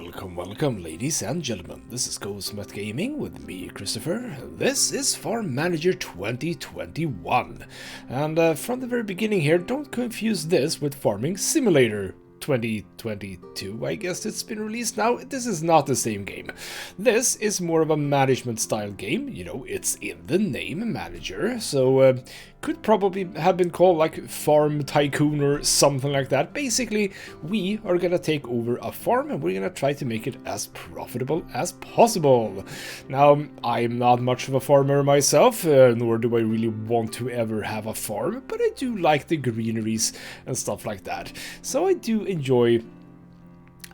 Welcome, ladies and gentlemen. This is Ghost Gaming with me, Christopher. This is Farm Manager 2021. And from the very beginning here, don't confuse this with Farming Simulator 2022. I guess it's been released now. This is not the same game. This is more of a management style game. You know, it's in the name Manager, so could probably have been called like Farm Tycoon or something like that. Basically, we are gonna take over a farm and we're gonna try to make it as profitable as possible. Now, I'm not much of a farmer myself, nor do I really want to ever have a farm, but I do like the greeneries and stuff like that. So I do enjoy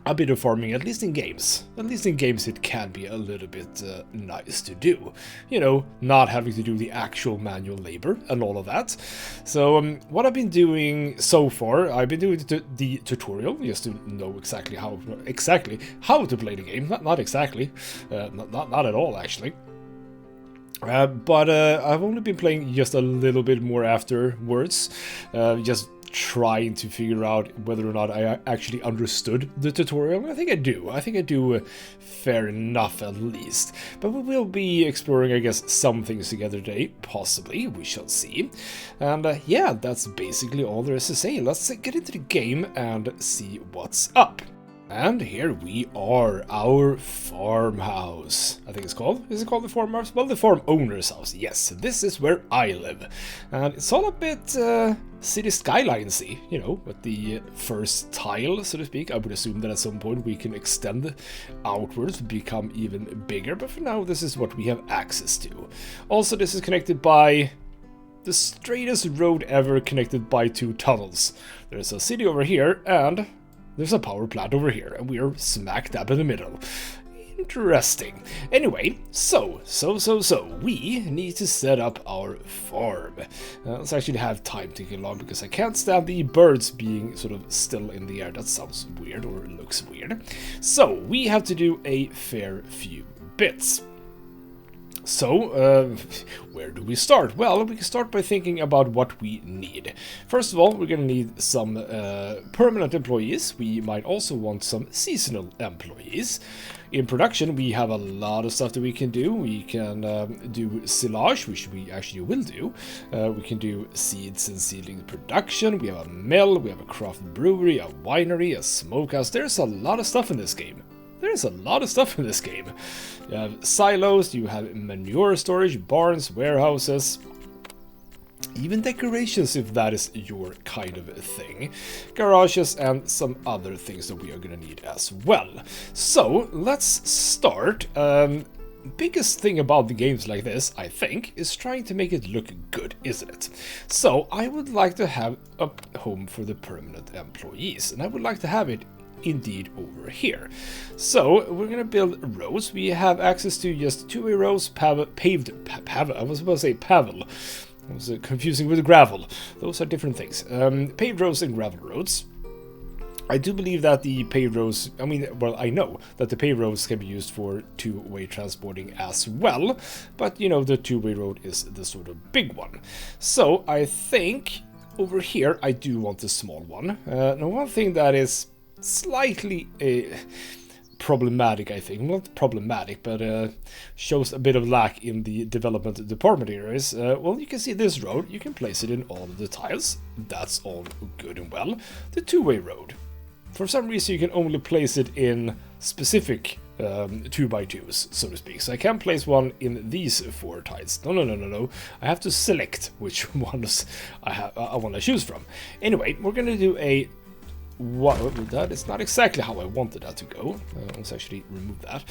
a bit of farming, at least in games. At least in games it can be a little bit nice to do. You know, not having to do the actual manual labor and all of that. So what I've been doing so far, I've been doing the tutorial just to know exactly how to play the game. Not exactly, not at all actually. But I've only been playing just a little bit more afterwards, just trying to figure out whether or not I actually understood the tutorial. I think I do. I think I do fair enough at least. But we will be exploring, I guess, some things together today. Possibly. We shall see. And yeah, that's basically all there is to say. Let's get into the game and see what's up. And here we are, our farmhouse, I think it's called. Is it called the farmhouse? Well, the farm owner's house. Yes, this is where I live. And it's all a bit city skyline-y, you know, with the first tile, so to speak. I would assume that at some point we can extend outwards, become even bigger. But for now, this is what we have access to. Also, this is connected by the straightest road ever, connected by two tunnels. There's a city over here, and there's a power plant over here, and we are smack dab in the middle. Interesting. Anyway, so we need to set up our farm. Let's actually have time ticking along, because I can't stand the birds being sort of still in the air. That sounds weird, or it looks weird. So we have to do a fair few bits. So, where do we start? Well, we can start by thinking about what we need. First of all, we're going to need some permanent employees. We might also want some seasonal employees. In production, we have a lot of stuff that we can do. We can do silage, which we actually will do. We can do seeds and seedling production. We have a mill, we have a craft brewery, a winery, a smokehouse. There's a lot of stuff in this game. There's a lot of stuff in this game. You have silos, you have manure storage, barns, warehouses, even decorations if that is your kind of thing, garages, and some other things that we are going to need as well. So let's start. Biggest thing about the games like this, I think, is trying to make it look good, isn't it? So I would like to have a home for the permanent employees, and I would like to have it indeed over here. So we're gonna build roads. We have access to just two-way roads, I was about to say pavel. I was confusing with gravel. Those are different things. Paved roads and gravel roads. I do believe that the paved roads, I know that the paved roads can be used for two-way transporting as well, but you know, the two-way road is the sort of big one. So I think over here I do want a small one. Now, one thing that is slightly problematic, I think, not problematic, but shows a bit of lack in the development department areas. Well, you can see this road, you can place it in all of the tiles. That's all good and well. The two-way road, for some reason you can only place it in specific 2x2s, so to speak. So I can't place one in these four tiles. No. I have to select which ones I want to choose from. Anyway, we're going to do a that is not exactly how I wanted that to go. Let's actually remove that.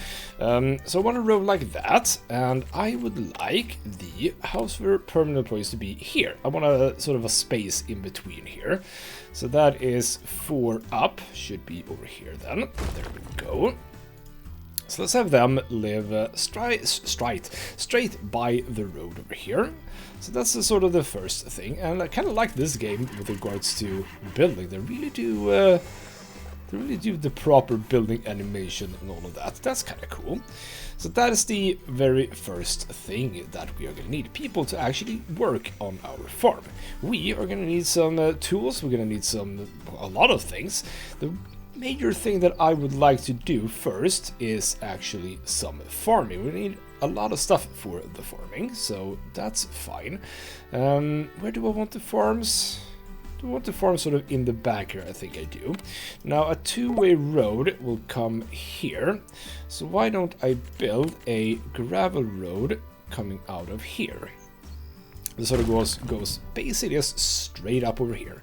So I want a row like that, and I would like the house for permanent employees to be here. I want a sort of a space in between here. So that is 4 up, should be over here then. There we go. So let's have them live straight by the road over here. So that's sort of the first thing, and I kind of like this game with regards to building. They really do the proper building animation and all of that. That's kind of cool. So that is the very first thing that we are going to need. People to actually work on our farm. We are going to need some tools. We're going to need a lot of things. The major thing that I would like to do first is actually some farming. We need a lot of stuff for the farming, so that's fine. Where do I want the farms? Do I want the farm sort of in the back here? I think I do. Now a two-way road will come here, so why don't I build a gravel road coming out of here? This sort of goes basically just straight up over here.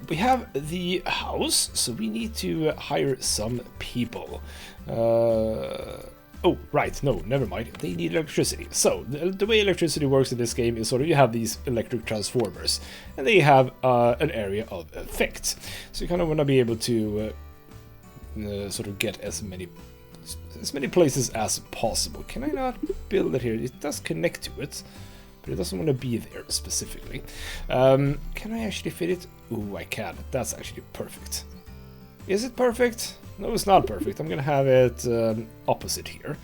We have the house, so we need to hire some people. Oh, right, no, never mind. They need electricity. So, the way electricity works in this game is sort of you have these electric transformers, and they have an area of effect. So you kind of want to be able to sort of get as many places as possible. Can I not build it here? It does connect to it, but it doesn't want to be there specifically. Can I actually fit it? Ooh, I can. That's actually perfect. Is it perfect? No, it's not perfect. I'm gonna have it opposite here.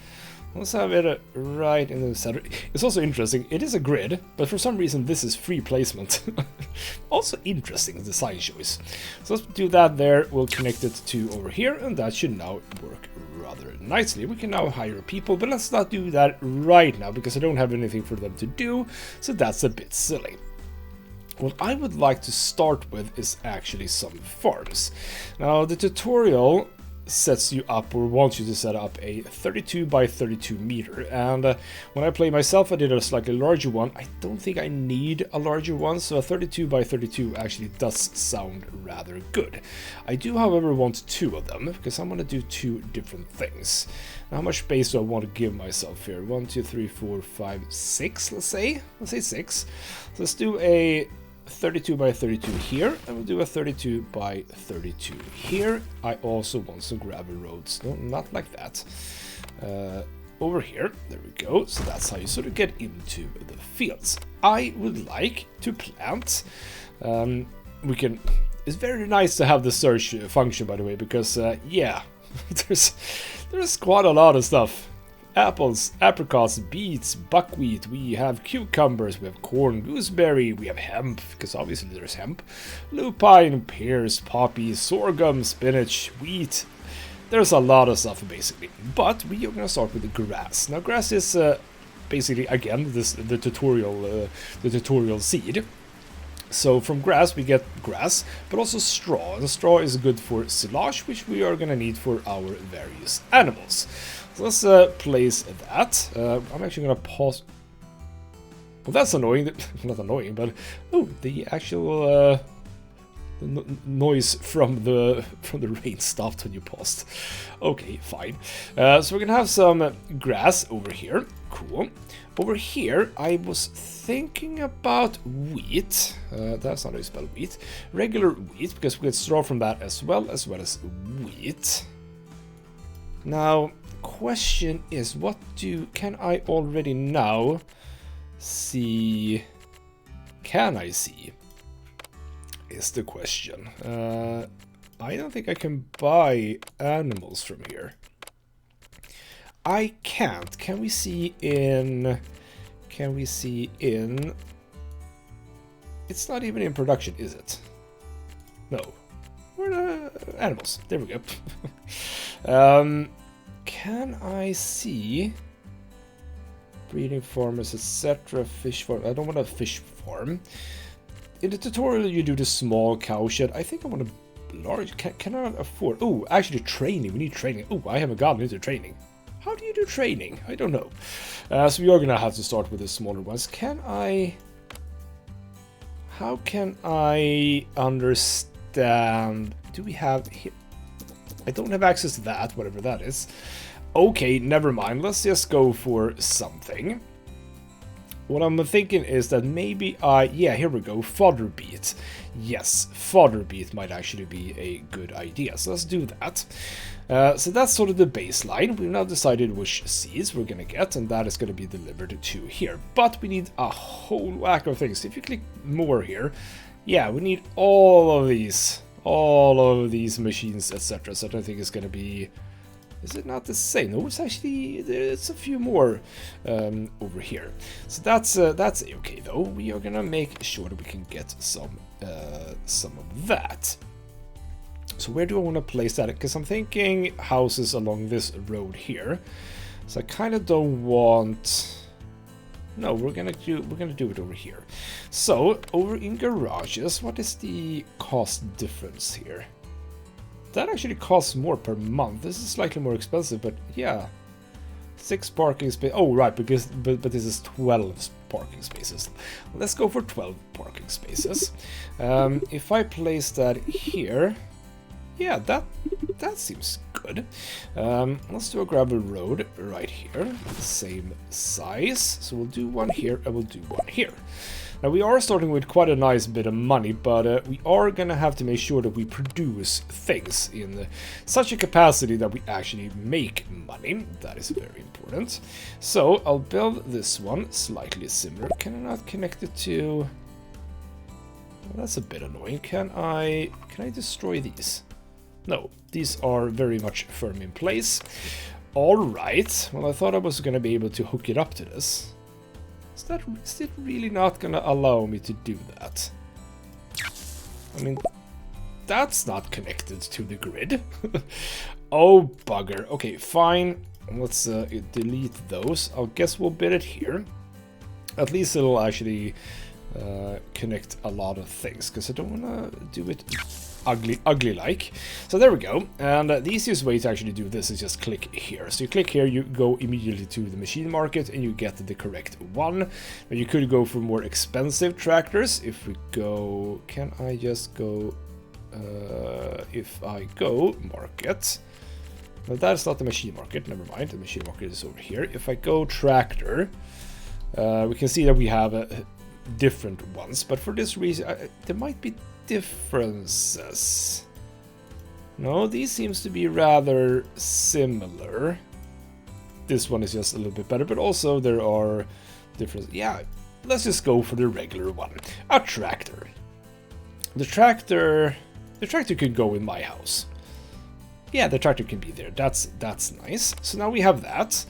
Let's have it right in the center. It's also interesting. It is a grid, but for some reason this is free placement. Also interesting design choice. So let's do that there. We'll connect it to over here, and that should now work rather nicely. We can now hire people, but let's not do that right now because I don't have anything for them to do, so that's a bit silly. What I would like to start with is actually some farms. Now the tutorial sets you up, or wants you to set up, a 32 by 32 meter, and when I play myself I did a slightly larger one. I don't think I need a larger one, so a 32 by 32 actually does sound rather good. I do however want two of them, because I'm going to do two different things. Now, how much space do I want to give myself here? 1, 2, 3, 4, 5, 6, let's say 6. So let's do a 32 by 32 here, and we'll do a 32 by 32 here. I also want some gravel roads. No, not like that. Over here, there we go. So that's how you sort of get into the fields. I would like to plant. It's very nice to have the search function, by the way, because yeah, there's quite a lot of stuff. Apples, apricots, beets, buckwheat, we have cucumbers, we have corn, gooseberry, we have hemp, because obviously there's hemp, lupine, pears, poppies, sorghum, spinach, wheat. There's a lot of stuff basically, but we are going to start with the grass. Now grass is basically, again, the tutorial seed. So from grass we get grass, but also straw, and straw is good for silage, which we are going to need for our various animals. So let's place that. I'm actually going to pause. Well, that's annoying. Not annoying, but oh, the actual noise from the rain stopped when you paused. Okay, fine. So we're gonna have some grass over here. Cool. Over here, I was thinking about wheat. That's not how you spell wheat. Regular wheat, because we get straw from that as well as wheat. Now, question is, can I already now see? Can I see? Is the question. I don't think I can buy animals from here. I can't. Can we see in? It's not even in production, is it? No. Where are the animals? There we go. Can I see breeding farmers, etc. Fish farm? I don't want a fish farm. In the tutorial, you do the small cow shed. I think I want a large. Can I afford? Oh, actually, training. We need training. Oh, I haven't gotten into training. How do you do training? I don't know. So we are gonna have to start with the smaller ones. How can I understand? Do we have here? I don't have access to that, whatever that is. Okay, never mind. Let's just go for something. What I'm thinking is that maybe yeah, here we go, fodder beet. Yes, fodder beet might actually be a good idea, so let's do that. So that's sort of the baseline. We've now decided which seeds we're gonna get, and that is gonna be delivered to here. But we need a whole whack of things. If you click more here, yeah, we need all of these machines, etc. So I don't think it's gonna be. Is it not the same? No, it's actually, it's a few more over here. So that's okay though. We are gonna make sure that we can get some of that. So where do I want to place that? Because I'm thinking houses along this road here. So I kind of don't want... No, we're gonna do it over here. So over in garages, what is the cost difference here? That actually costs more per month. This is slightly more expensive, but yeah, 6 parking spaces. Oh right, because but this is 12 parking spaces. Let's go for 12 parking spaces. If I place that here. Yeah, that seems good. Let's do a gravel road right here, same size. So we'll do one here and we'll do one here. Now we are starting with quite a nice bit of money, but we are gonna have to make sure that we produce things in such a capacity that we actually make money. That is very important. So I'll build this one slightly similar. Can I not connect it to... Well, that's a bit annoying. Can I destroy these? No, these are very much firm in place. Alright, well I thought I was going to be able to hook it up to this. Is it really not going to allow me to do that? I mean, that's not connected to the grid. Oh, bugger. Okay, fine. Let's delete those. I guess we'll build it here. At least it'll actually connect a lot of things, because I don't want to do it ugly like. So there we go. And the easiest way to actually do this is just click here. So you click here, you go immediately to the machine market and you get the correct one. Now you could go for more expensive tractors. If we go, can I just go, if I go market, well, that's not the machine market, never mind, the machine market is over here. If I go tractor, we can see that we have different ones, but for this reason there might be differences. No, these seems to be rather similar. This one is just a little bit better, but also there are differences. Yeah, let's just go for the regular one. A tractor. The tractor could go in my house. Yeah, the tractor can be there. That's nice. So now we have that.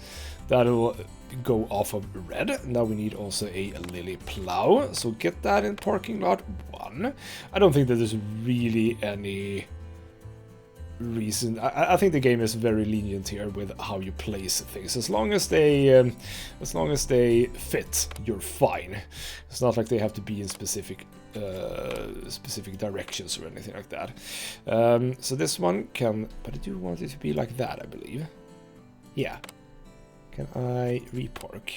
That'll go off of red. Now we need also a lily plow. So get that in parking lot 1. I don't think that there's really any reason. I think the game is very lenient here with how you place things. As long as they fit, you're fine. It's not like they have to be in specific directions or anything like that. So this one can, but I do want it to be like that, I believe. Yeah. Can I repark?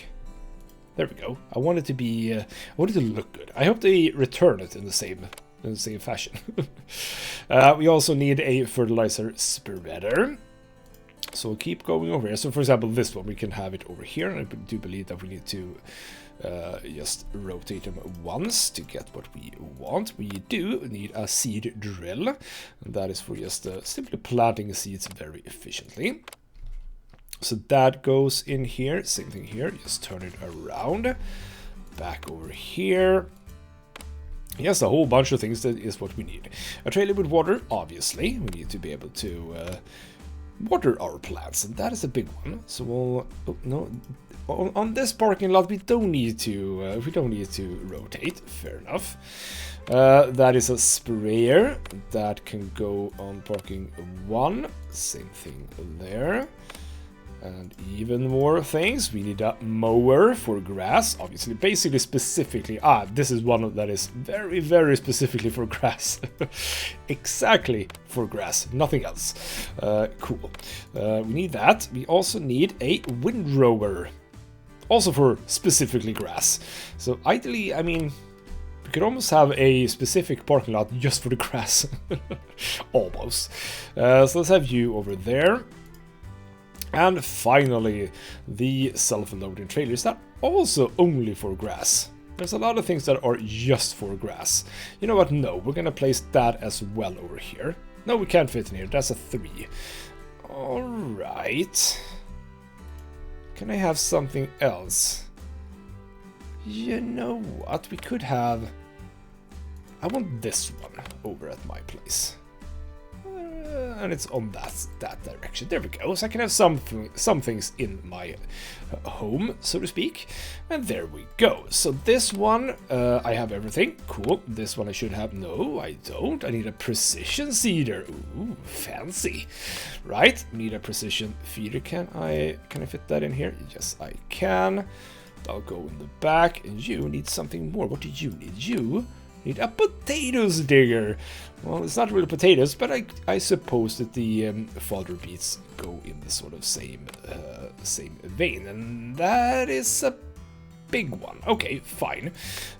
There we go. I want it to be. I want it to look good. I hope they return it in the same fashion. We also need a fertilizer spreader. So we'll keep going over here. So for example, this one we can have it over here, and I do believe that we need to just rotate them once to get what we want. We do need a seed drill, and that is for just simply planting seeds very efficiently. So that goes in here, same thing here, just turn it around, back over here. Yes, a whole bunch of things, that is what we need. A trailer with water, obviously, we need to be able to water our plants, and that is a big one. So we'll, oh, no, on this parking lot we don't need to rotate, fair enough. That is a sprayer that can go on parking 1, same thing there. And even more things. We need a mower for grass, obviously, basically specifically. This is one that is very, very specifically for grass. Exactly for grass, nothing else. Cool. We need that. We also need a windrower, also for specifically grass. So ideally, I mean, we could almost have a specific parking lot just for the grass. Almost. So let's have you over there. And finally, the self-loading trailers that also only for grass. There's a lot of things that are just for grass. You know what? No, we're gonna place that as well over here. No, we can't fit in here. That's a 3. Alright. Can I have something else? You know what? We could have... I want this one over at my place. and it's on that direction. There we go. So I can have some things in my home, so to speak. And there we go. So this one, I have everything. Cool. This one I should have. No, I don't. I need a precision seeder. Ooh, fancy. Right. Need a precision feeder. Can I fit that in here? Yes, I can. I'll go in the back. And you need something more. What do you need? You need a potatoes digger. Well, it's not really potatoes, but I suppose that the fodder beets go in the sort of same vein, and that is a big one. Okay, fine.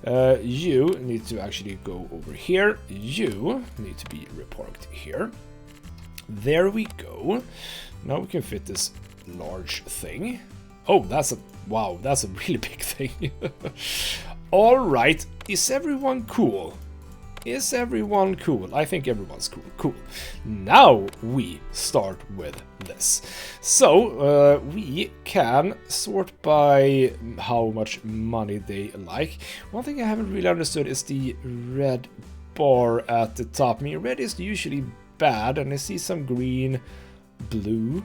You need to actually go over here. You need to be reparked here. There we go. Now we can fit this large thing. Oh, that's a really big thing. All right, is everyone cool? Is everyone cool? I think everyone's cool. Cool. Now we start with this. So we can sort by how much money they like. One thing I haven't really understood is the red bar at the top. I mean, red is usually bad, and I see some green, blue.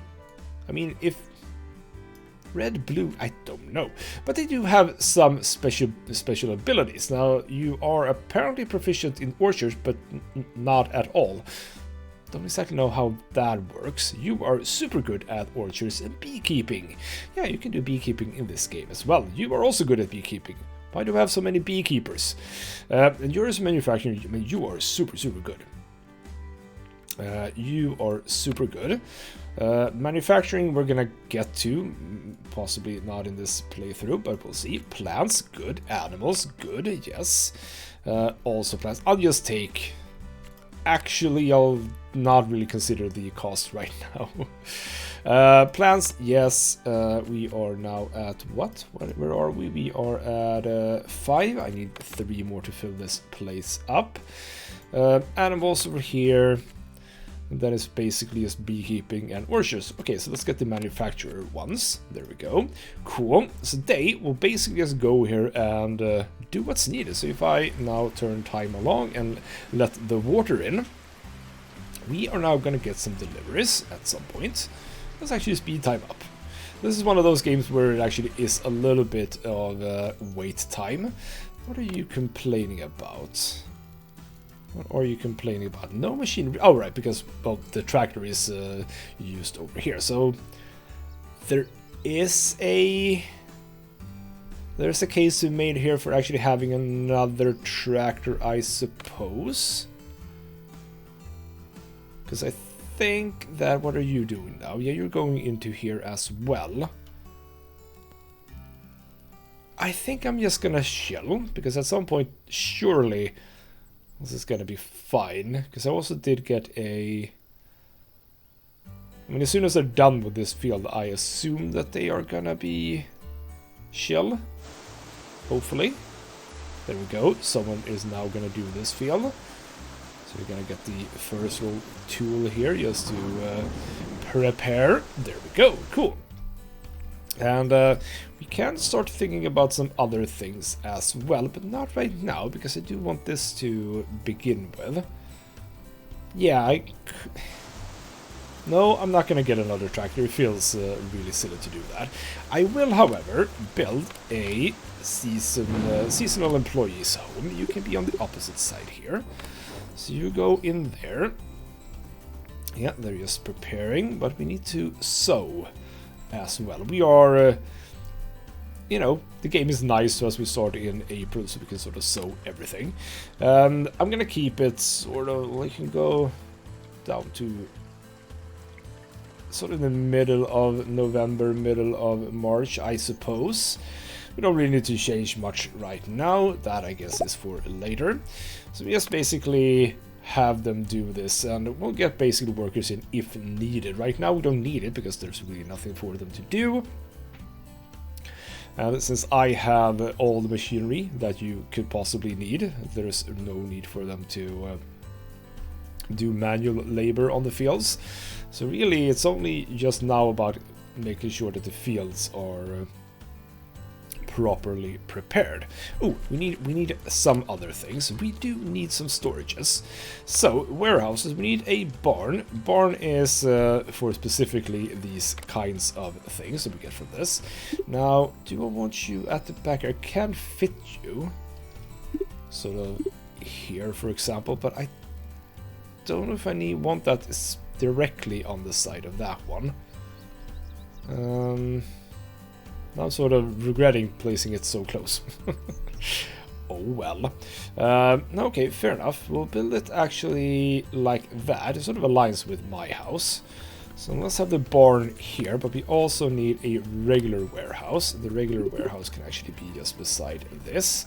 I mean, if red, blue, I don't know. But they do have some special abilities. Now, you are apparently proficient in orchards, but not at all. Don't exactly know how that works. You are super good at orchards and beekeeping. Yeah, you can do beekeeping in this game as well. You are also good at beekeeping. Why do we have so many beekeepers? And yours manufacturing, I mean, you are super good. You are super good. Manufacturing we're gonna get to, possibly not in this playthrough, but we'll see. Plants, good. Animals, good, yes. Also plants. I'll just take... Actually, I'll not really consider the cost right now. Plants, yes. We are now at what? Where are we? We are at 5. I need 3 more to fill this place up. Animals over here. And then it's basically just beekeeping and orchards. Okay, so let's get the manufacturer ones. There we go. Cool. So they will basically just go here and do what's needed. So if I now turn time along and let the water in, we are now going to get some deliveries at some point. Let's actually speed time up. This is one of those games where it actually is a little bit of wait time. What are you complaining about? What are you complaining about? No machinery. Oh, right, because, well, the tractor is used over here. So there is there's a case we made here for actually having another tractor, I suppose. Because I think that, what are you doing now? Yeah, you're going into here as well. I think I'm just gonna chill, because at some point, surely... this is gonna be fine, because I also did get a... I mean, as soon as they're done with this field, I assume that they are gonna be chill. Hopefully. There we go. Someone is now gonna do this field. So we're gonna get the first little tool here just to prepare. There we go. Cool. And we can start thinking about some other things as well, but not right now, because I do want this to begin with. Yeah, no, I'm not going to get another tractor. It feels really silly to do that. I will, however, build a seasonal employees home. You can be on the opposite side here. So you go in there. Yeah, they're just preparing, but we need to sow as well. We are, you know, the game is nice to us. We start in April, so we can sort of sow everything. I'm gonna keep it sort of, we can go down to sort of the middle of November, middle of March, I suppose. We don't really need to change much right now. That, I guess, is for later. So we just basically have them do this, and we'll get basically workers in if needed. Right now we don't need it because there's really nothing for them to do, and since I have all the machinery that you could possibly need, there's no need for them to do manual labor on the fields. So really it's only just now about making sure that the fields are properly prepared. Oh, we need some other things. We do need some storages. So warehouses, we need a barn. Barn is for specifically these kinds of things that we get from this. Now, do I want you at the back? I can fit you sort of here, for example, but I don't know if I want that directly on the side of that one. I'm sort of regretting placing it so close. Oh well. Okay, fair enough. We'll build it actually like that. It sort of aligns with my house. So let's have the barn here, but we also need a regular warehouse. The regular warehouse can actually be just beside this.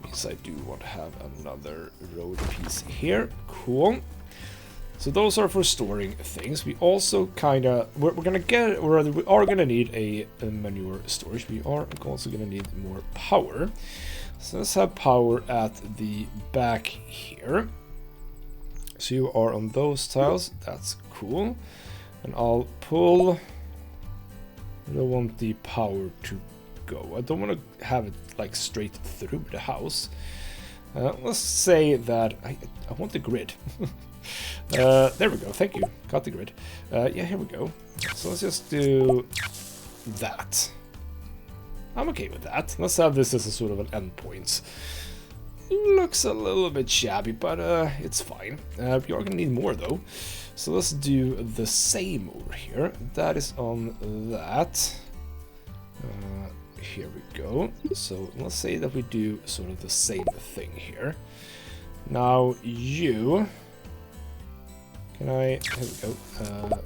Means I do want to have another road piece here. Cool. So those are for storing things. We also kind of we're gonna get, or rather, we are gonna need a manure storage. We are also gonna need more power. So let's have power at the back here. So you are on those tiles. That's cool. And I'll pull. I don't want the power to go. I don't want to have it like straight through the house. Let's say that I want the grid. There we go, thank you. Got the grid. Yeah, here we go. So let's just do that. I'm okay with that. Let's have this as a sort of an endpoint. Looks a little bit shabby, but it's fine. We are gonna need more though. So let's do the same over here. That is on that. Here we go. So let's say that we do sort of the same thing here. Now you... Here we go.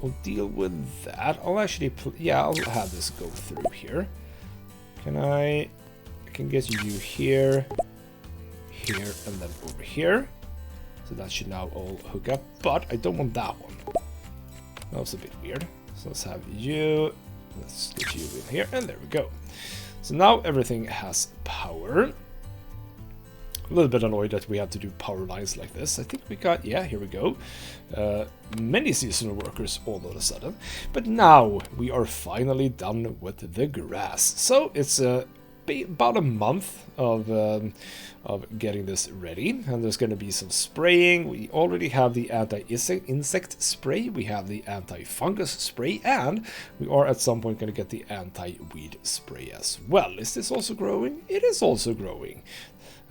We'll deal with that. I'll actually, yeah, I'll have this go through here. I can get you here, here, and then over here. So that should now all hook up, but I don't want that one. That was a bit weird. So let's have you, let's get you in here, and there we go. So now everything has power. A little bit annoyed that we have to do power lines like this. I think we got, yeah, here we go. Many seasonal workers all of a sudden. But now we are finally done with the grass. So it's about a month of getting this ready. And there's going to be some spraying. We already have the anti-insect spray. We have the anti-fungus spray. And we are at some point going to get the anti-weed spray as well. Is this also growing? It is also growing.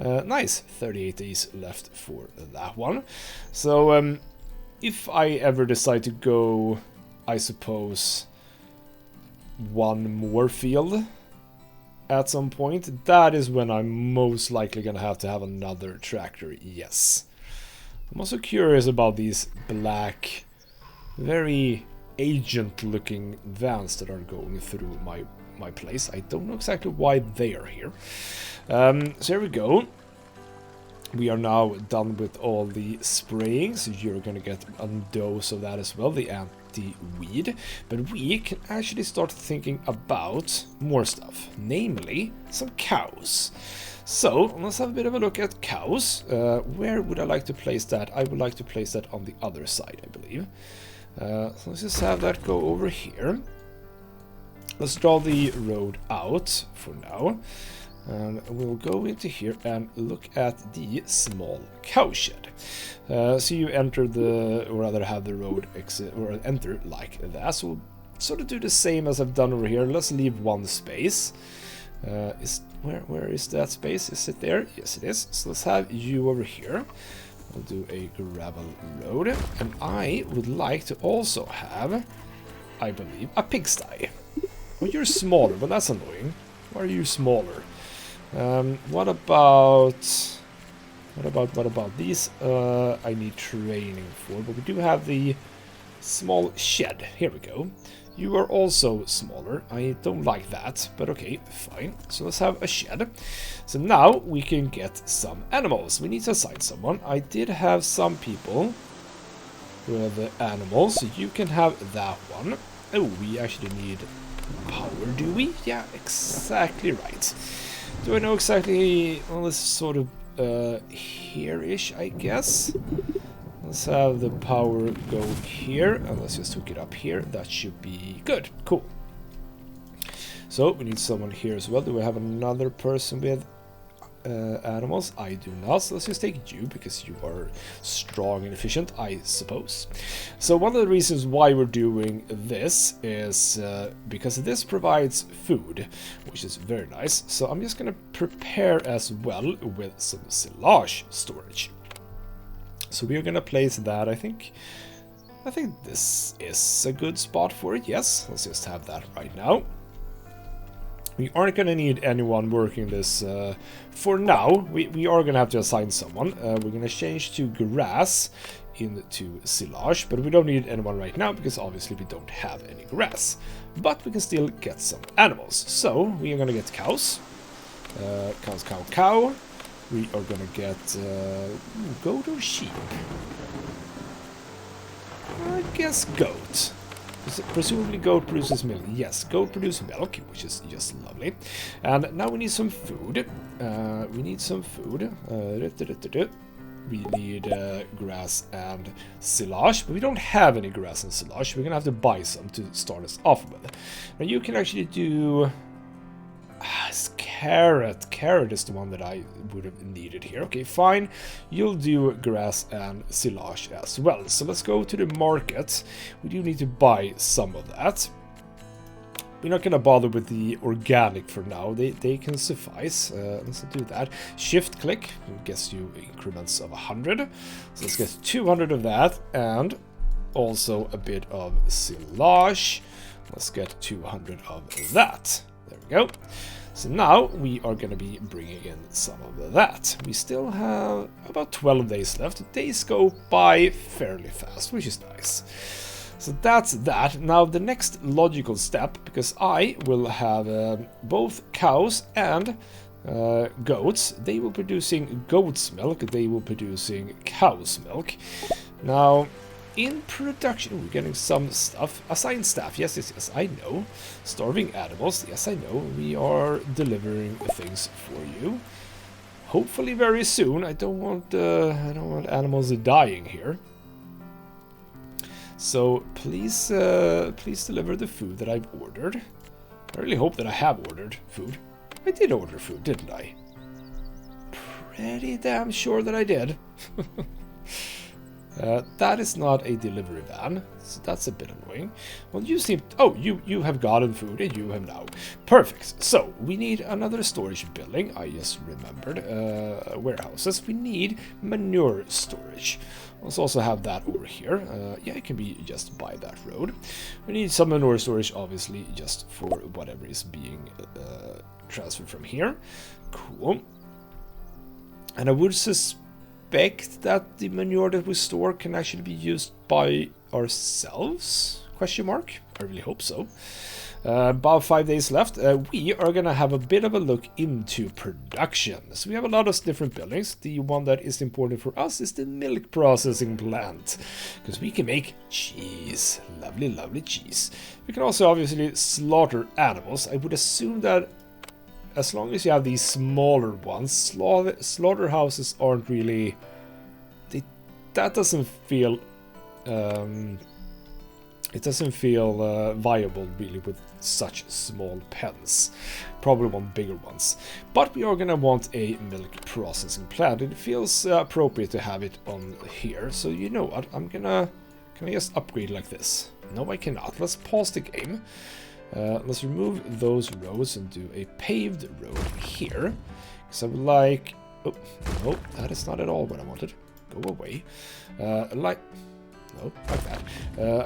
Nice, 38 days left for that one. So if I ever decide to go, I suppose, one more field at some point, that is when I'm most likely gonna have to have another tractor, yes. I'm also curious about these black, very agent looking vans that are going through my place. I don't know exactly why they are here. So here we go. We are now done with all the spraying, so you're gonna get a dose of that as well, the anti-weed. But we can actually start thinking about more stuff, namely some cows. So let's have a bit of a look at cows. Where would I like to place that? I would like to place that on the other side, I believe. So let's just have that go over here. Let's draw the road out for now. And we'll go into here and look at the small cow shed. So you enter the, or rather have the road exit or enter like that. So we'll sort of do the same as I've done over here. Let's leave one space. Where is that space? Is it there? Yes, it is. So let's have you over here. We'll do a gravel road. And I would like to also have, I believe, a pigsty. Well, you're smaller, but that's annoying. Why are you smaller? What about these? I need training for, but we do have the small shed. Here we go. You are also smaller. I don't like that, but okay, fine. So let's have a shed. So now we can get some animals. We need to assign someone. I did have some people with animals, so you can have that one. Oh, we actually need power, do we? Yeah, exactly right. Do I know exactly? Well, this is sort of here-ish, I guess. Let's have the power go here, and let's just hook it up here. That should be good. Cool. So we need someone here as well. Do we have another person with animals? I do not. So let's just take you because you are strong and efficient, I suppose. So one of the reasons why we're doing this is because this provides food, which is very nice. So I'm just going to prepare as well with some silage storage. So we are going to place that. I think this is a good spot for it. Yes, let's just have that right now. We aren't going to need anyone working this for now. We are going to have to assign someone. We're going to change to grass into silage, but we don't need anyone right now because obviously we don't have any grass. But we can still get some animals. So we are going to get cows. Cows, cow, cow. We are going to get goat or sheep. I guess goat. Presumably goat produces milk. Yes, goat produces milk, which is just lovely. And now we need some food. We need some food. We need grass and silage, but we don't have any grass and silage. We're gonna have to buy some to start us off with. Now you can actually do it's carrot. Carrot is the one that I would have needed here. Okay, fine. You'll do grass and silage as well. So let's go to the market. We do need to buy some of that. We're not going to bother with the organic for now. They can suffice. Let's do that. Shift click gets you increments of 100. So let's get 200 of that and also a bit of silage. Let's get 200 of that. There we go. So now we are going to be bringing in some of that. We still have about 12 days left. Days go by fairly fast, which is nice. So that's that. Now the next logical step, because I will have both cows and goats. They will be producing goat's milk. They will be producing cow's milk. Now, in production, we're getting some stuff. Assigned staff, yes, I know. Starving animals, yes, I know. We are delivering things for you. Hopefully very soon. I don't want animals dying here. So please, please deliver the food that I've ordered. I really hope that I have ordered food. I did order food, didn't I? Pretty damn sure that I did. That is not a delivery van, so that's a bit annoying. Well, you seem... Oh, you have gotten food, and you have now. Perfect. So, we need another storage building. I just remembered. Warehouses. We need manure storage. Let's also have that over here. Yeah, it can be just by that road. We need some manure storage, obviously, just for whatever is being transferred from here. Cool. And I would suspect that the manure that we store can actually be used by ourselves? Question mark. I really hope so. About 5 days left. We are gonna have a bit of a look into production. So we have a lot of different buildings. The one that is important for us is the milk processing plant, because we can make cheese. Lovely, lovely cheese. We can also obviously slaughter animals. I would assume that as long as you have these smaller ones, slaughterhouses aren't really... that doesn't feel... it doesn't feel viable, really, with such small pens. Probably want bigger ones. But we are going to want a milk processing plant. It feels appropriate to have it on here. So you know what? Can I just upgrade like this? No, I cannot. Let's pause the game. Let's remove those roads and do a paved road here. Because I would like... Oh, no, that is not at all what I wanted. Go away. No, like that.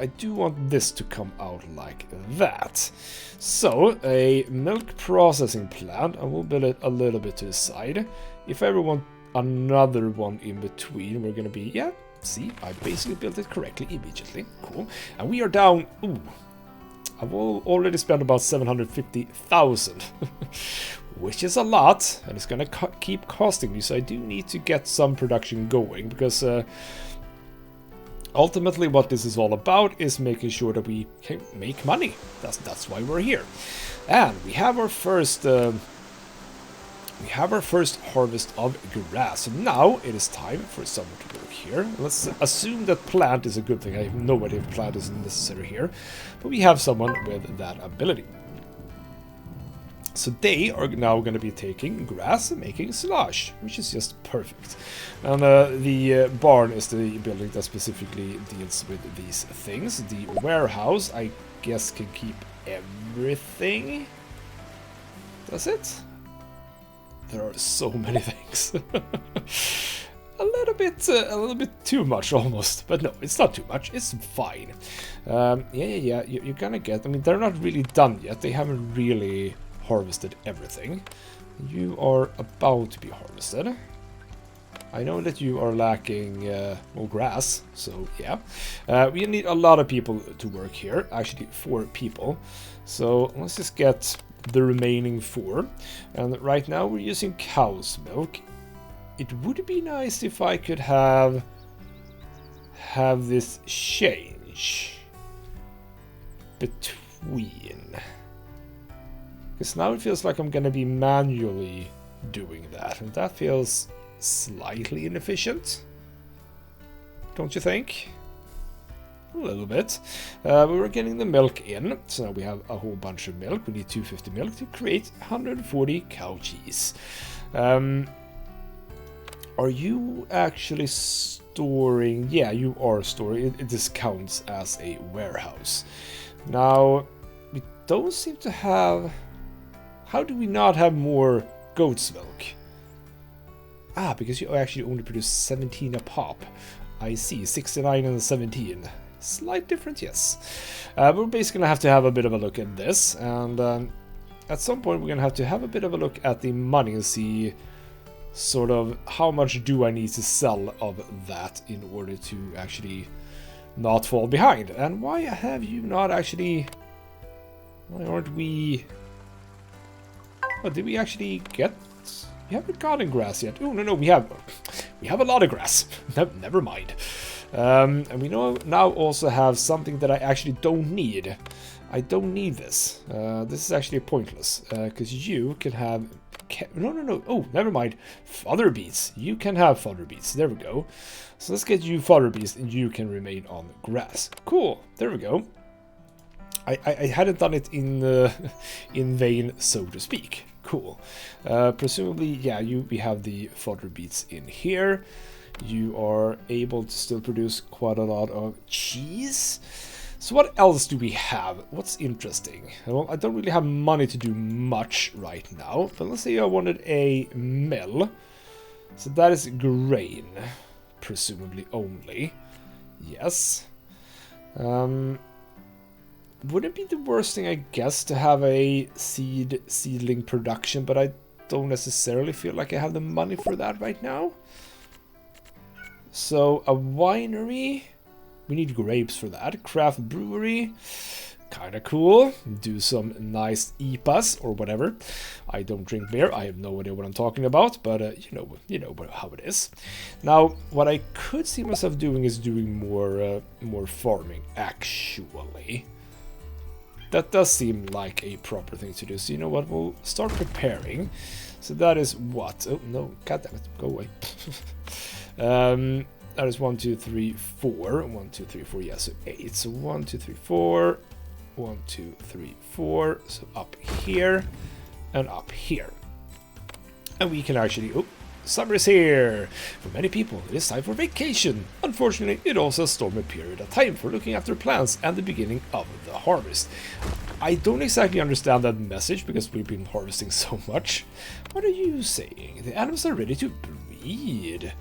I do want this to come out like that. So, a milk processing plant. I will build it a little bit to the side. If I ever want another one in between, we're going to be... Yeah, see, I basically built it correctly immediately. Cool. And we are down... Ooh. I've already spent about 750,000, which is a lot, and it's going to keep costing me, so I do need to get some production going, because ultimately what this is all about is making sure that we can make money. That's why we're here. And we have our first harvest of grass. So now it is time for someone to work here. Let's assume that plant is a good thing. I have no idea if plant is necessary here, but we have someone with that ability. So they are now going to be taking grass and making silage, which is just perfect. And the barn is the building that specifically deals with these things. The warehouse, I guess, can keep everything. Does it? There are so many things. A little bit too much almost, but no, it's not too much. It's fine. Yeah. You're gonna get. I mean, they're not really done yet. They haven't really harvested everything. You are about to be harvested. I know that you are lacking more grass, so yeah. We need a lot of people to work here. Actually, 4 people. So let's just get the remaining 4. And right now we're using cow's milk. It would be nice if I could have this change between. Because now it feels like I'm going to be manually doing that. And that feels slightly inefficient. Don't you think? A little bit. We were getting the milk in. So now we have a whole bunch of milk. We need 250 milk to create 140 cow cheese. Are you actually storing? Yeah, you are storing. This counts as a warehouse. Now, we don't seem to have. How do we not have more goat's milk? Ah, because you actually only produce 17 a pop. I see, 69 and 17. Slight difference, yes. We're basically going to have a bit of a look at this. And at some point, we're going to have a bit of a look at the money and see sort of how much do I need to sell of that in order to actually not fall behind. And why have you not actually... Why aren't we... Oh, did we actually get... We haven't gotten grass yet. Oh, no, we have a lot of grass. Never mind. And we now also have something that I actually don't need. I don't need this. This is actually pointless. Because you can have... No. Oh, never mind. Fodder beets. You can have fodder beets. There we go. So let's get you fodder beets and you can remain on grass. Cool. There we go. I hadn't done it in vain, so to speak. Cool. Presumably, yeah, we have the fodder beets in here. You are able to still produce quite a lot of cheese. So what else do we have? What's interesting? Well, I don't really have money to do much right now, but let's say I wanted a mill. So that is grain, presumably only. Yes. Wouldn't be the worst thing, I guess, to have a seedling production, but I don't necessarily feel like I have the money for that right now. So a winery, we need grapes for that. Craft brewery, kind of cool. Do some nice IPAs or whatever. I don't drink beer. I have no idea what I'm talking about, but you know how it is. Now, what I could see myself doing is doing more farming, actually. That does seem like a proper thing to do. So you know what? We'll start preparing. So that is what? Oh, no. God damn it. Go away. That is 1, 2, 3, 4. 1, 2, 3, 4. Yeah, so 8. So 1, 2, 3, 4. 1, 2, 3, 4. So up here and up here. And we can actually... Oh, summer is here! For many people, it is time for vacation. Unfortunately, it also a stormy period of time for looking after plants and the beginning of the harvest. I don't exactly understand that message because we've been harvesting so much. What are you saying? The animals are ready to breed.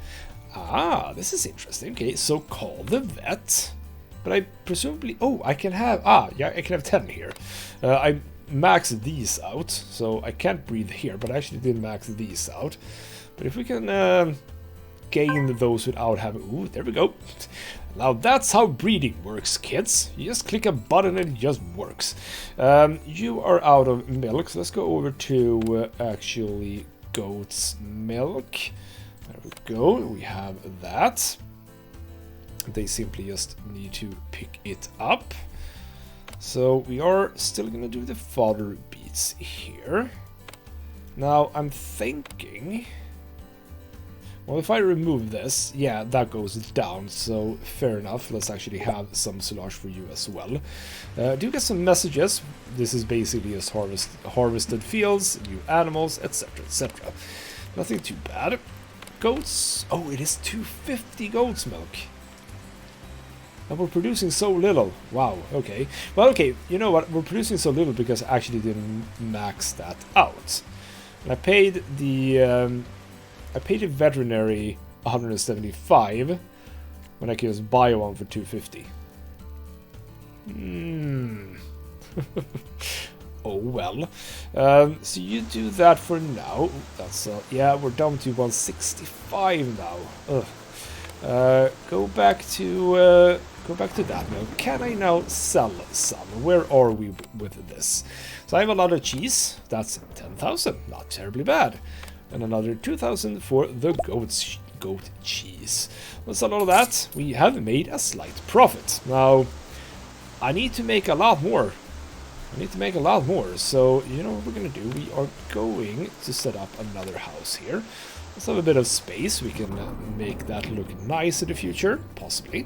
Ah, this is interesting. Okay, so call the vet. But I presumably... Oh, I can have... Ah, yeah, I can have 10 here. I maxed these out, so I can't breathe here, but I actually did max these out. But if we can gain those without having... Ooh, there we go. Now that's how breeding works, kids. You just click a button and it just works. You are out of milk, so let's go over to actually goat's milk. There we go, we have that. They simply just need to pick it up. So we are still going to do the fodder beets here. Now I'm thinking... Well, if I remove this, yeah, that goes down, so fair enough. Let's actually have some silage for you as well. Do you get some messages? This is basically just harvested fields, new animals, etc, etc. Nothing too bad. Goats. Oh, it is 250 goat's milk. And we're producing so little. Wow, okay. Well, okay, you know what? We're producing so little because I actually didn't max that out. And I paid the veterinary 175 when I could just buy one for 250. Oh well. So you do that for now. That's yeah, we're down to 165 now. Ugh. Go back to that now. Can I now sell some? Where are we with this? So I have a lot of cheese. That's 10,000. Not terribly bad. And another 2,000 for the goat cheese. Let's sell all of that. We have made a slight profit. Now, I need to make a lot more. So, you know what we're going to do? We are going to set up another house here. Let's have a bit of space. We can make that look nice in the future, possibly.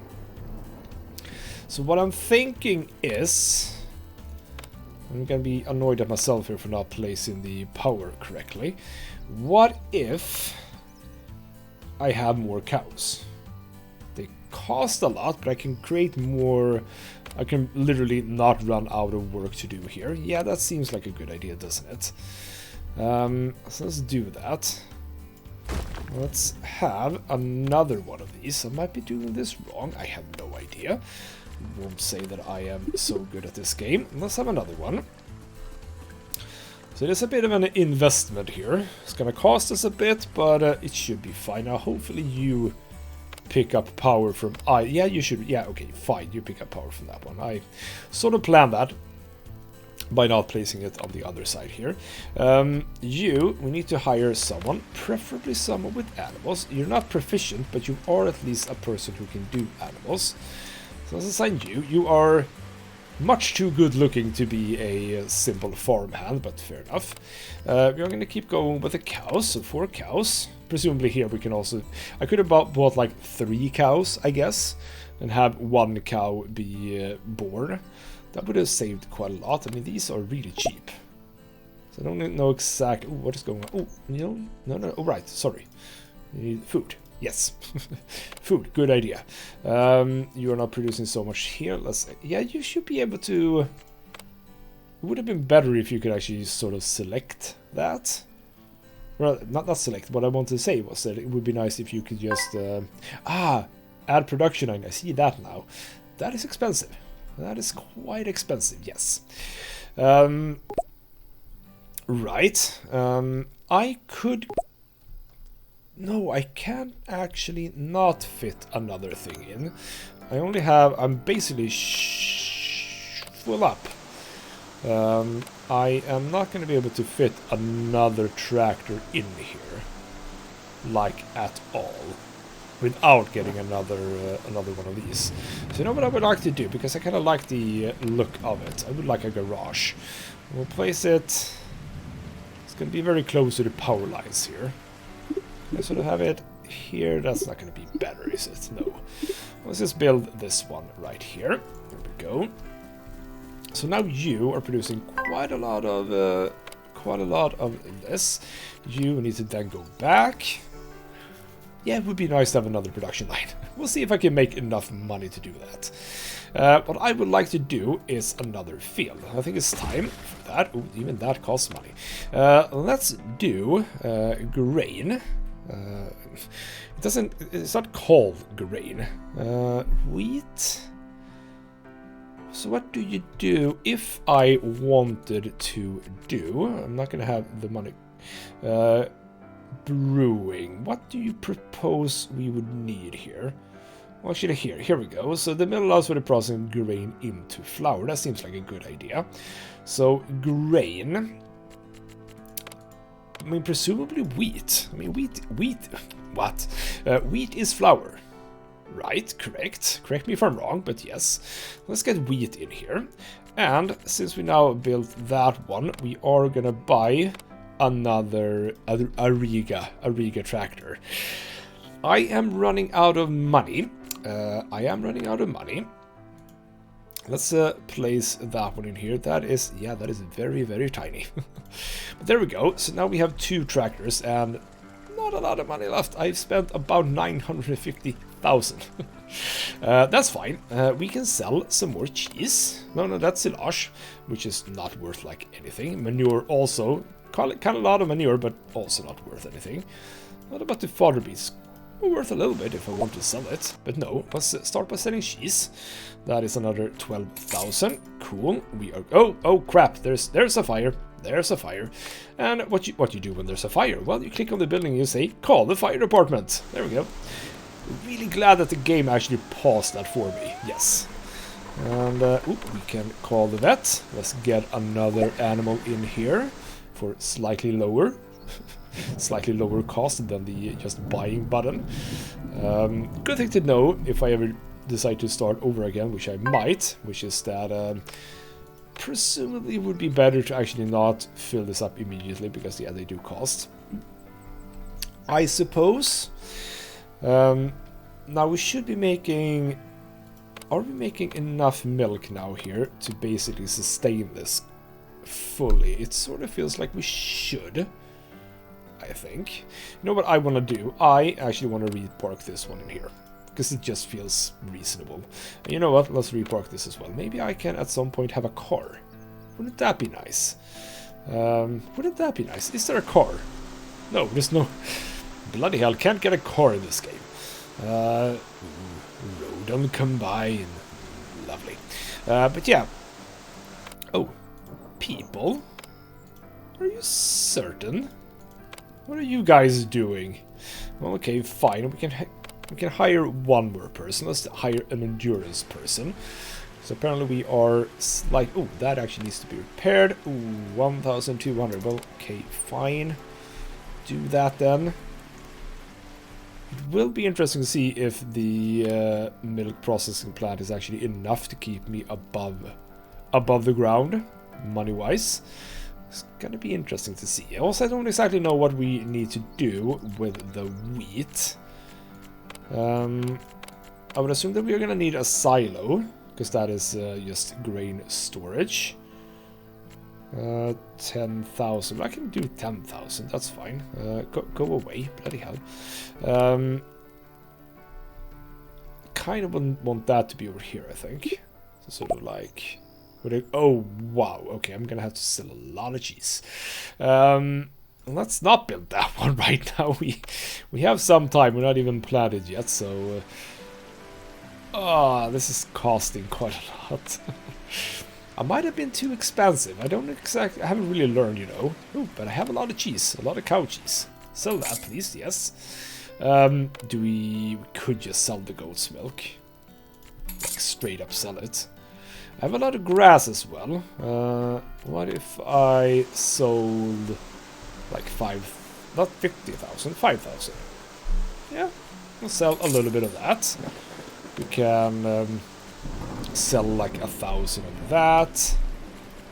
So what I'm thinking is... I'm going to be annoyed at myself here for not placing the power correctly. What if I have more cows? They cost a lot, but I can create more... I can literally not run out of work to do here. Yeah, that seems like a good idea, doesn't it? So let's do that. Let's have another one of these. I might be doing this wrong. I have no idea. Won't say that I am so good at this game. Let's have another one. So there's a bit of an investment here. It's gonna cost us a bit, but it should be fine. Now, hopefully you pick up power from... yeah, you should... Yeah, okay, fine. You pick up power from that one. I sort of planned that by not placing it on the other side here. We need to hire someone, preferably someone with animals. You're not proficient, but you are at least a person who can do animals. So let's assign you. You are much too good looking to be a simple farmhand, but fair enough. We're going to keep going with the cows, so 4 cows. Presumably here we can also... I could have bought like 3 cows, I guess, and have 1 cow be born. That would have saved quite a lot. I mean, these are really cheap. So I don't know exactly... what is going on? Oh, no. Oh, right, sorry. You need food. Yes. Food, good idea. You are not producing so much here. Yeah, you should be able to... It would have been better if you could actually sort of select that. Well, not select. What I wanted to say was that it would be nice if you could just... add production. I see that now. That is expensive. That is quite expensive, yes. Right. I could... No, I can actually not fit another thing in. I only have... I'm basically full up. I am not going to be able to fit another tractor in here. Like, at all. Without getting another one of these. So you know what I would like to do? Because I kind of like the look of it. I would like a garage. We'll place it... It's going to be very close to the power lines here. I sort of have it here. That's not going to be better, is it? No. Let's just build this one right here. There we go. So now you are producing quite a lot of this. You need to then go back. Yeah, it would be nice to have another production line. We'll see if I can make enough money to do that. What I would like to do is another field. I think it's time for that. Ooh, even that costs money. Let's do grain. It's not called grain. Wheat. So what do you do if I wanted to do? I'm not going to have the money. Brewing. What do you propose we would need here? Well, actually, here we go. So the mill allows for the processing grain into flour. That seems like a good idea. So grain. I mean, presumably wheat. I mean, wheat. What? Wheat is flour. Right, correct. Correct me if I'm wrong, but yes. Let's get wheat in here. And since we now built that one, we are gonna buy another Ariga tractor. I am running out of money. Let's place that one in here. That is very, very tiny. But there we go. So now we have 2 tractors and not a lot of money left. I've spent about 950,000. That's fine. We can sell some more cheese. No, that's silage, which is not worth like anything. Manure also, kind of a lot of manure, but also not worth anything. What about the fodder beets? Worth a little bit if I want to sell it, but no. Let's start by selling cheese. That is another 12,000. Cool. We are. Oh crap! There's a fire. There's a fire. And what you do when there's a fire? Well, you click on the building and you say, "Call the fire department." There we go. Really glad that the game actually paused that for me. Yes. And we can call the vet. Let's get another animal in here for slightly lower. Slightly lower cost than the just buying button. Good thing to know if I ever decide to start over again, which I might, which is that presumably it would be better to actually not fill this up immediately because yeah, they do cost. I suppose. Now we should be making... Are we making enough milk now here to basically sustain this fully? It sort of feels like we should. I think. You know what I want to do? I actually want to repark this one in here. Because it just feels reasonable. And you know what? Let's repark this as well. Maybe I can at some point have a car. Wouldn't that be nice? Wouldn't that be nice? Is there a car? No, there's no... Bloody hell, can't get a car in this game. Road on combine. Lovely. But yeah. Oh. People? Are you certain? What are you guys doing? Well, okay, fine. We can hire one more person. Let's hire an endurance person. So apparently we are like... Oh, that actually needs to be repaired. Ooh, 1,200. Well, okay, fine. Do that then. It will be interesting to see if the milk processing plant is actually enough to keep me above the ground, money-wise. It's gonna be interesting to see. Also, I don't exactly know what we need to do with the wheat. I would assume that we are gonna need a silo, because that is just grain storage. 10,000. I can do 10,000. That's fine. Go away. Bloody hell. Kind of want that to be over here, I think. So sort of like... Oh, wow. Okay, I'm gonna have to sell a lot of cheese. Let's not build that one right now. We have some time. We're not even planted yet, so... this is costing quite a lot. I might have been too expensive. I haven't really learned, you know. Oh, but I have a lot of cheese. A lot of cow cheese. Sell that, please. Yes. We could just sell the goat's milk. Like, straight up sell it. I have a lot of grass as well. What if I sold like not 50,000, 5,000? Yeah, we'll sell a little bit of that. We can sell like 1,000 of that.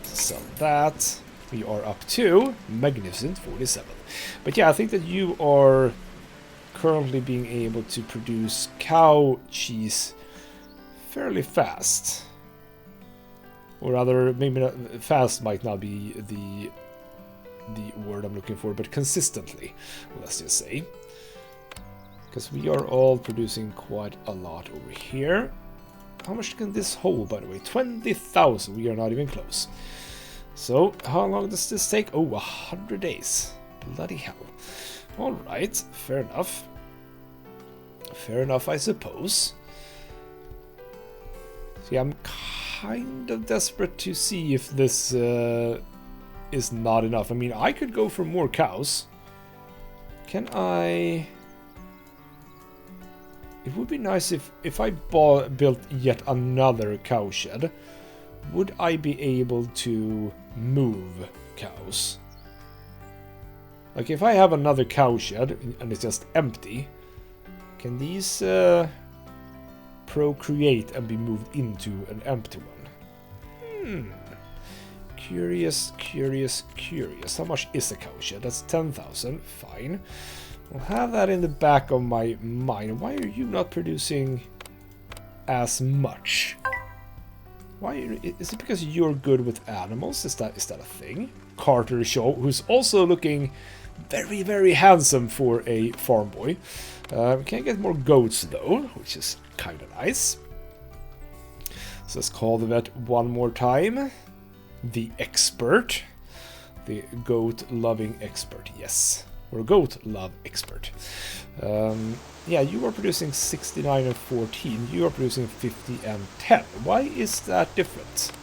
Sell that. We are up to magnificent 47. But yeah, I think that you are currently being able to produce cow cheese fairly fast. Or rather, maybe not, fast might not be the word I'm looking for, but consistently, let's just say. Because we are all producing quite a lot over here. How much can this hold, by the way? 20,000. We are not even close. So, how long does this take? Oh, 100 days. Bloody hell. Alright, fair enough. Fair enough, I suppose. See, I'm kind of desperate to see if this is not enough. I mean, I could go for more cows. Can I... It would be nice if I built yet another cow shed. Would I be able to move cows? Like, if I have another cow shed and it's just empty, can these procreate and be moved into an empty one? Curious, curious, curious. How much is a cow shed? That's 10,000. Fine. I'll have that in the back of my mind. Why are you not producing as much? Why is it because you're good with animals? Is that a thing? Carter Shaw, who's also looking very, very handsome for a farm boy. We can get more goats though, which is kind of nice. So let's call the vet one more time. The expert. The goat loving expert, yes. Or goat love expert. Yeah, you are producing 69 and 14. You are producing 50 and 10. Why is that different?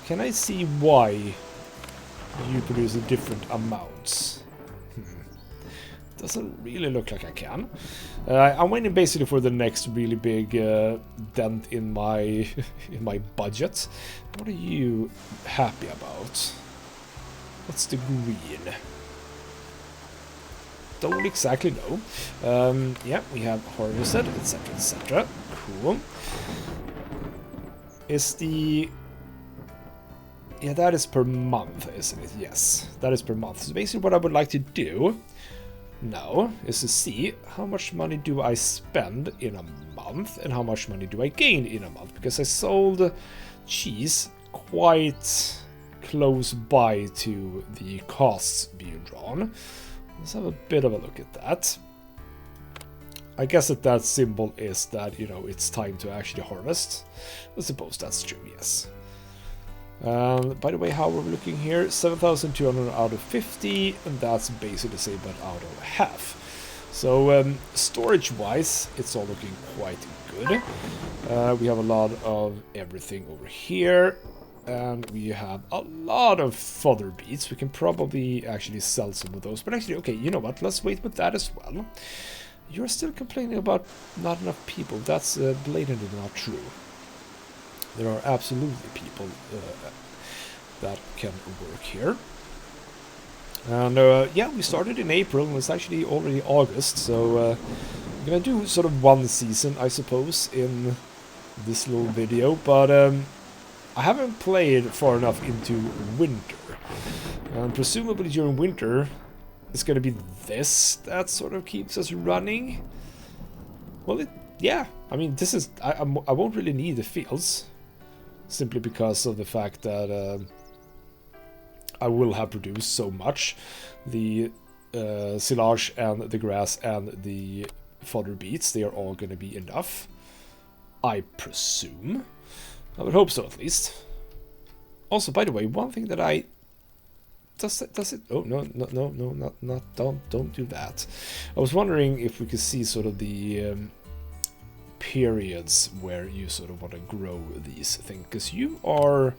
Can I see why you produce different amounts? Doesn't really look like I can. I'm waiting basically for the next really big dent in my in my budget. What are you happy about? What's the green? Don't exactly know. Yeah, we have harvested, etc., etc. Cool. Is the... Yeah, that is per month, isn't it? Yes, that is per month. So basically what I would like to do now is to see how much money do I spend in a month and how much money do I gain in a month, because I sold cheese quite close by to the costs being drawn. Let's have a bit of a look at that. I guess that symbol is that, you know, it's time to actually harvest. I suppose that's true, yes. By the way, how we're looking here, 7,200 out of 50, and that's basically the same, but out of half. So, storage-wise, it's all looking quite good. We have a lot of everything over here. And we have a lot of fodder beets. We can probably actually sell some of those. But actually, okay, you know what? Let's wait with that as well. You're still complaining about not enough people. That's blatantly not true. There are absolutely people that can work here. And yeah, we started in April and it's actually already August. So I'm going to do sort of one season, I suppose, in this little video. But... I haven't played far enough into winter, and presumably during winter it's going to be this that sort of keeps us running. Well, yeah, I mean, this is, I won't really need the fields, simply because of the fact that I will have produced so much. The silage and the grass and the fodder beets, they are all going to be enough, I presume. I would hope so, at least. Also, by the way, one thing that I... Does it... Oh, no, don't do that. I was wondering if we could see sort of the periods where you sort of want to grow these things. Because you're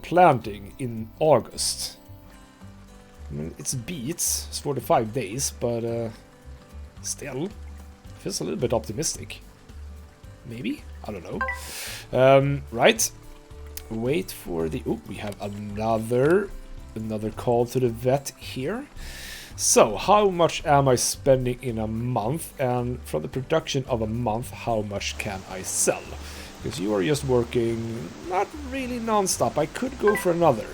planting in August. I mean, it's beets, it's 45 days, but still, it feels a little bit optimistic. Maybe? I don't know. Right. Wait for the... Oh, we have another call to the vet here. So, how much am I spending in a month? And from the production of a month, how much can I sell? Because you are just working not really non-stop. I could go for another.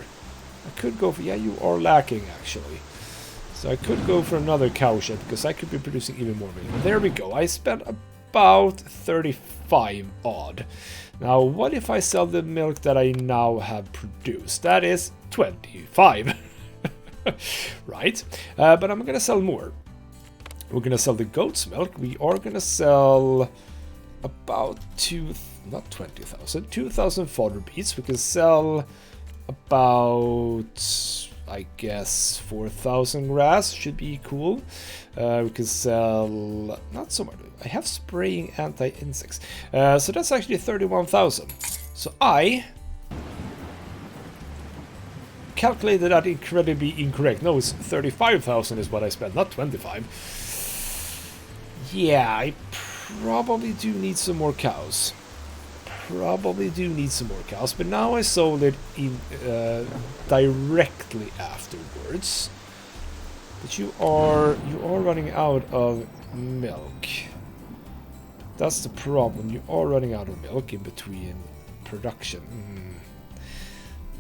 I could go for... Yeah, you are lacking, actually. So I could go for another cow shed, because I could be producing even more milk. There we go. I spent about 35 odd. Now, what if I sell the milk that I now have produced? That is 25. Right? But I'm going to sell more. We're going to sell the goat's milk. We are going to sell about 2,000 fodder beets. We can sell about, I guess, 4,000 grass. Should be cool. We can sell not so much. I have spraying anti-insects. So that's actually 31,000. So I calculated that incredibly incorrect. No, it's 35,000 is what I spent, not 25. Yeah, I probably do need some more cows. But now I sold it in directly afterwards. But you are running out of milk. That's the problem. You are running out of milk in between production.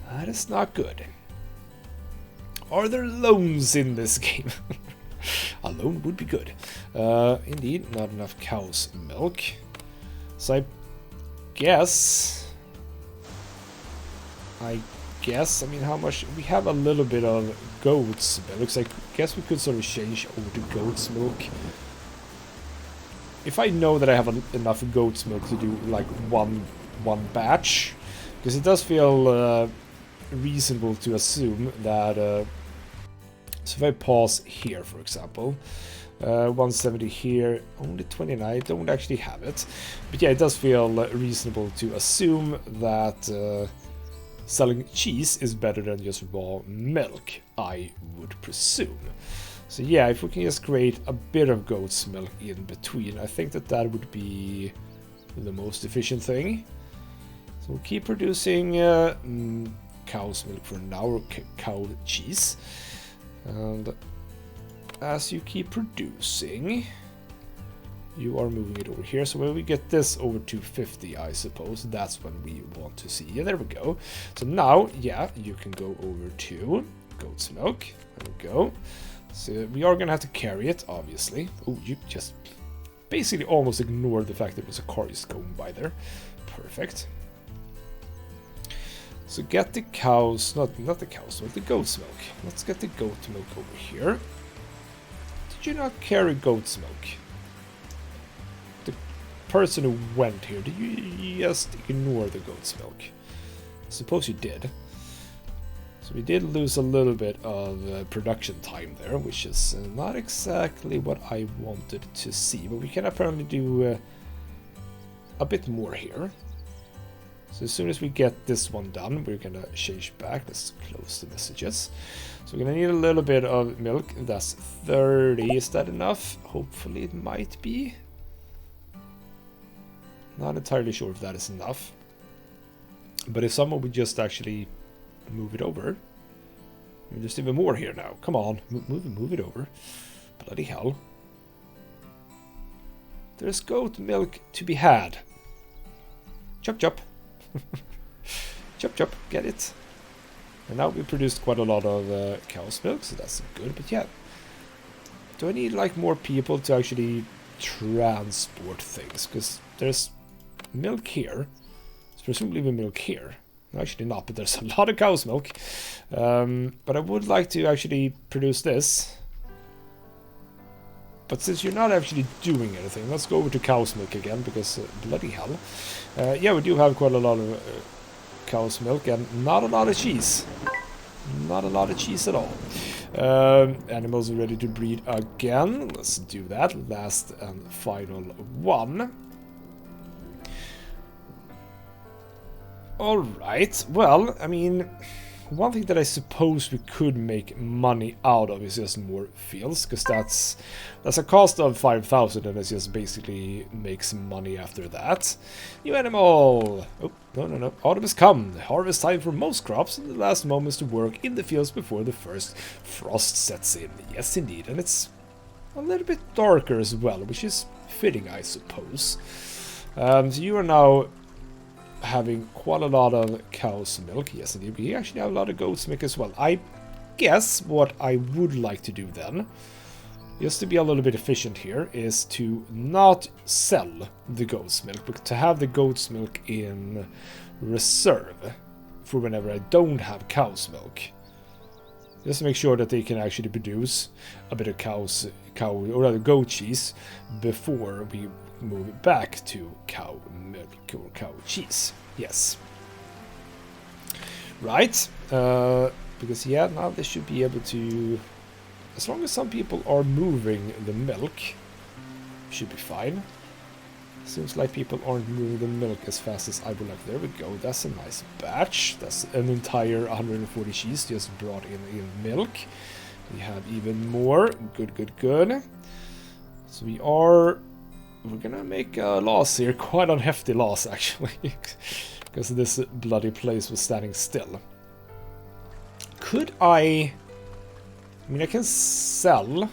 That is not good. Are there loans in this game? Alone would be good. Indeed, not enough cow's milk. So I guess, I mean, how much? We have a little bit of goat's milk, so I guess we could sort of change over to goat's milk. If I know that I have enough goat's milk to do like one batch, because it does feel reasonable to assume that, so if I pause here, for example, 170 here, only 29, I don't actually have it, but yeah, it does feel reasonable to assume that selling cheese is better than just raw milk, I would presume. So yeah, if we can just create a bit of goat's milk in between, I think that that would be the most efficient thing. So we'll keep producing cow's milk for now, or cow cheese. And as you keep producing, you are moving it over here. So when we get this over to 50, I suppose, that's when we want to see. Yeah, there we go. So now, yeah, you can go over to goat's milk. There we go. So we are going to have to carry it, obviously. Oh, you just basically almost ignored the fact that there was a car just going by there. Perfect. So get the cows, not the cows, but the goat's milk. Let's get the goat milk over here. Did you not carry goat's milk? The person who went here, did you just ignore the goat's milk? I suppose you did. So we did lose a little bit of production time there, which is not exactly what I wanted to see. But we can apparently do a bit more here. So as soon as we get this one done, we're going to change back. Let's close the messages. So we're going to need a little bit of milk. That's 30. Is that enough? Hopefully it might be. Not entirely sure if that is enough. But if someone would just actually move it over. There's even more here now. Come on, move it over. Bloody hell. There's goat milk to be had. Chop chop. Chop chop, get it. And now we produced quite a lot of cow's milk, so that's good. But yeah, do I need like more people to actually transport things? Because there's milk here. There's presumably milk here. Actually not, but there's a lot of cow's milk. But I would like to actually produce this. But since you're not actually doing anything, let's go over to cow's milk again, because bloody hell. Yeah, we do have quite a lot of cow's milk and not a lot of cheese. Not a lot of cheese at all. Animals are ready to breed again. Let's do that. Last and final one. Alright, well, I mean, one thing that I suppose we could make money out of is just more fields, because that's a cost of 5,000 and it just basically makes money after that. New animal! Oh, no. Autumn has come. Harvest time for most crops and the last moments to work in the fields before the first frost sets in. Yes, indeed, and it's a little bit darker as well, which is fitting, I suppose. So you are now having quite a lot of cow's milk. Yes, indeed. We actually have a lot of goat's milk as well. I guess what I would like to do then, just to be a little bit efficient here, is to not sell the goat's milk, but to have the goat's milk in reserve for whenever I don't have cow's milk. Just to make sure that they can actually produce a bit of goat cheese before we move it back to cow milk or cow cheese. Yes. Right. Because yeah, now they should be able to, as long as some people are moving the milk, should be fine. Seems like people aren't moving the milk as fast as I would like. There we go. That's a nice batch. That's an entire 140 cheese just brought in milk. We have even more. Good. So we're gonna make a loss here. Quite a hefty loss, actually. Because this bloody place was standing still. Could I mean, I can sell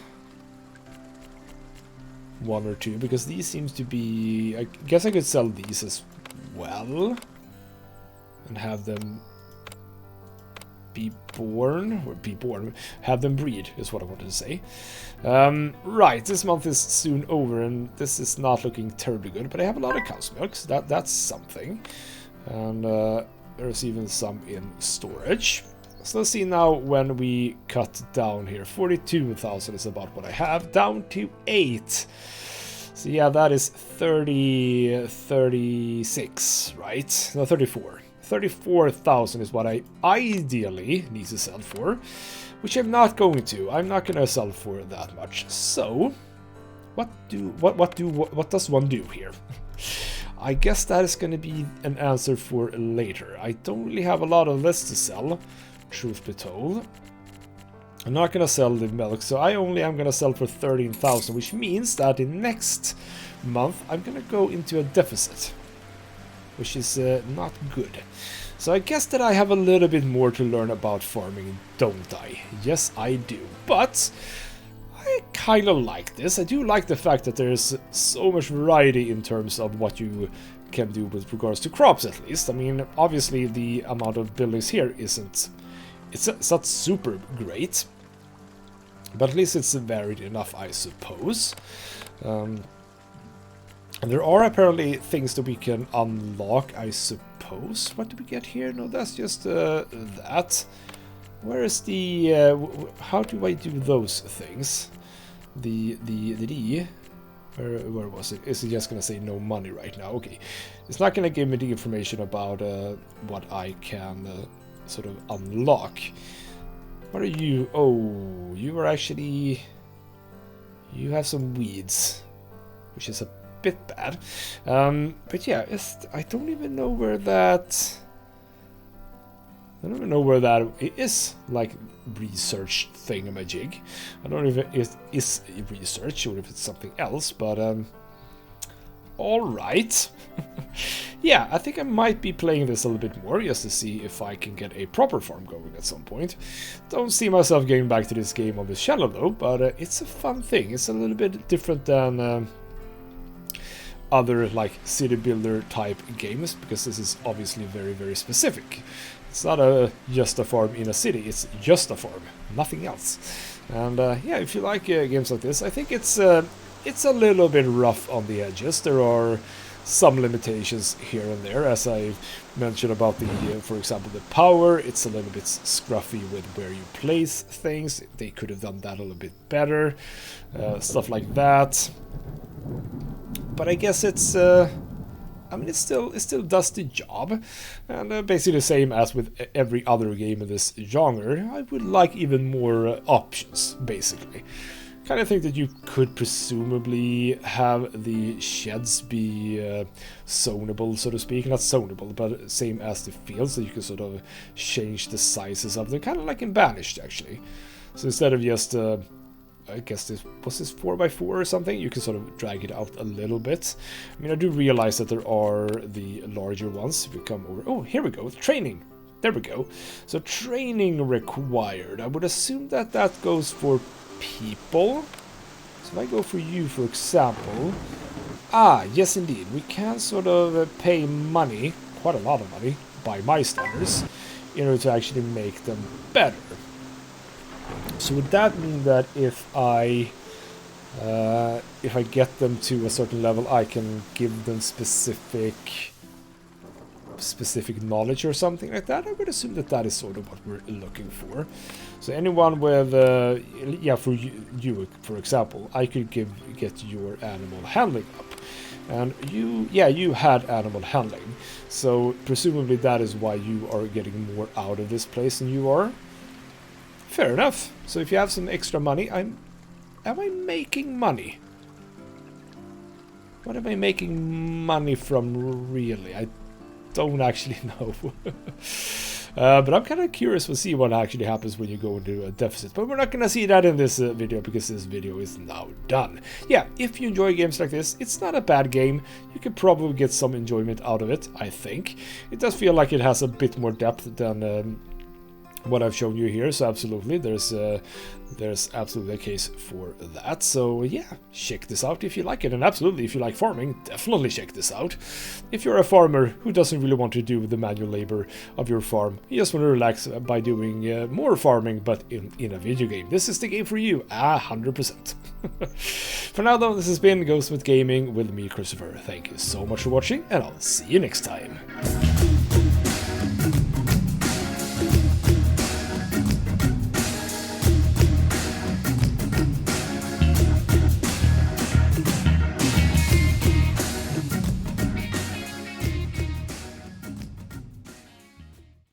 one or two, because these seems to be... I guess I could sell these as well. And have them be born, or be born, have them breed, is what I wanted to say. Right, this month is soon over, and this is not looking terribly good, but I have a lot of cow's milk, so that's something. And there's even some in storage. So let's see now when we cut down here. 42,000 is about what I have, down to 8. So yeah, that is 36, right? No, 34. 34,000 is what I ideally need to sell for, which I'm not going to. I'm not going to sell for that much. So, what does one do here? I guess that is going to be an answer for later. I don't really have a lot of this to sell, truth be told. I'm not going to sell the milk, so I only am going to sell for 13,000, which means that in next month I'm going to go into a deficit, which is not good. So I guess that I have a little bit more to learn about farming, don't I? Yes, I do. But I kind of like this. I do like the fact that there's so much variety in terms of what you can do with regards to crops, at least. I mean, obviously the amount of buildings here isn't... It's not super great, but at least it's varied enough, I suppose. And there are apparently things that we can unlock, I suppose. What do we get here? No, that's just that. Where is the... how do I do those things? Where was it? Is it just going to say no money right now? Okay. It's not going to give me the information about what I can... sort of unlock. What are you? Oh, you are actually... You have some weeds, which is a bit bad. But yeah, I don't even know where that... I don't even know where that is, like, research thingamajig. I don't know if it is research or if it's something else, but... Alright. Yeah, I think I might be playing this a little bit more just to see if I can get a proper farm going at some point. Don't see myself getting back to this game on this channel though, but it's a fun thing. It's a little bit different than other like city builder type games, because this is obviously very, very specific. It's not just a farm in a city, it's just a farm, nothing else. And yeah, if you like games like this, I think it's a little bit rough on the edges. There are some limitations here and there, as I mentioned about the, for example, the power. It's a little bit scruffy with where you place things. They could have done that a little bit better, stuff like that. But I guess it's, I mean, it still does the job, and basically the same as with every other game in this genre. I would like even more options, basically. Kind of think that you could presumably have the sheds be zonable, so to speak. Not zonable, but same as the fields, so you can sort of change the sizes of them, kind of like in Banished, actually. So instead of just, I guess this was this 4x4 or something, you can sort of drag it out a little bit. I mean, I do realize that there are the larger ones. If we come over, oh, here we go, training. There we go. So training required. I would assume that that goes for people. So if I go for you, for example, yes indeed, we can sort of pay money, quite a lot of money by my standards, in order to actually make them better. So would that mean that if I get them to a certain level, I can give them specific knowledge or something like that? I would assume that that is sort of what we're looking for. So anyone with, yeah, for you, for example, I could get your animal handling up. And you, yeah, you had animal handling. So presumably that is why you are getting more out of this place than you are. Fair enough. So if you have some extra money, am I making money? What am I making money from, really? I don't actually know. But I'm kind of curious to see what actually happens when you go into a deficit. But we're not going to see that in this video, because this video is now done. Yeah, if you enjoy games like this, it's not a bad game. You could probably get some enjoyment out of it, I think. It does feel like it has a bit more depth than what I've shown you here, so absolutely there's absolutely a case for that. So yeah, check this out if you like it, and absolutely if you like farming, definitely check this out. If you're a farmer who doesn't really want to do the manual labor of your farm, you just want to relax by doing more farming but in a video game, this is the game for you, 100%. For now though, this has been Ghostsmith Gaming with me, Christopher. Thank you so much for watching, and I'll see you next time.